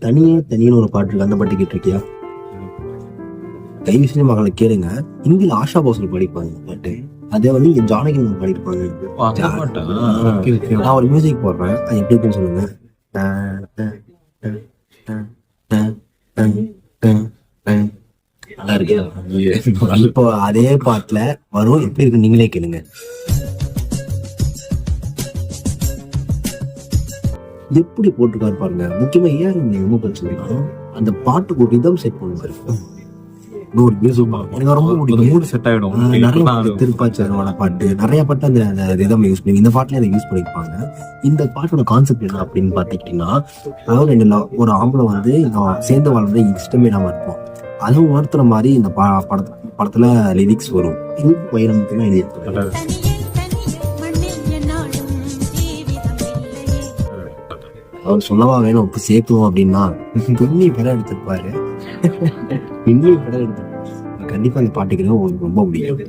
தனியே தனியான ஒரு பாட்டு இருக்கு, அந்த பாட்டு கேட்டிருக்கியா? தயவு செஞ்சு மகளை கேளுங்க. ஹிந்தியில ஆஷா போஸ்ல பாடிப்பாங்க பாட்டு. அதே வந்து இங்க ஜானகி பாடிருப்பாங்க. நான் ஒரு மியூசிக் போடுறேன், அது எப்படி இருக்குன்னு சொல்லுங்க. நல்லா இருக்கு. இப்போ அதே பாட்டுல வரும், எப்படி இருக்கு நீங்களே கேளுங்க. எப்படி போட்டுருக்காரு பாருங்க. முக்கியமா ஏன் நீங்க ரொம்ப பிரச்சனை, அந்த பாட்டுக்கு ஒரு ரிதம் செட் பண்ணுவாரு. எனக்கு ரொம்ப பிடிக்கும். செட் ஆயிடும். நிறைய திருப்பாச்சரோட பாட்டு, நிறைய பாட்டு அந்த ரிதம் யூஸ் பண்ணி இந்த பாட்டுல அதை யூஸ் பண்ணிருப்பாங்க. இந்த பாட்டோட கான்செப்ட் என்ன அப்படின்னு பாத்துக்கிட்டீங்கன்னா, அதாவது ஒரு ஆம்பளை வந்து சேர்ந்து வாழ்றது இஷ்டமே இல்லாம இருப்போம். அதை உணர்த்துற மாதிரி இந்த படத்துல லிரிக்ஸ் வரும். இது வைரமுத்துனா எழுதியிருப்பாங்க. அவர் சொல்லவா வேணும் உப்பு சேர்க்குவோம் அப்படின்னா பின்னி படம் எடுத்திருப்பாரு. பின்னி படம் எடுத்திருப்பாரு. கண்டிப்பா இந்த பாட்டுக்கு உங்களுக்கு ரொம்ப பிடிக்கும்.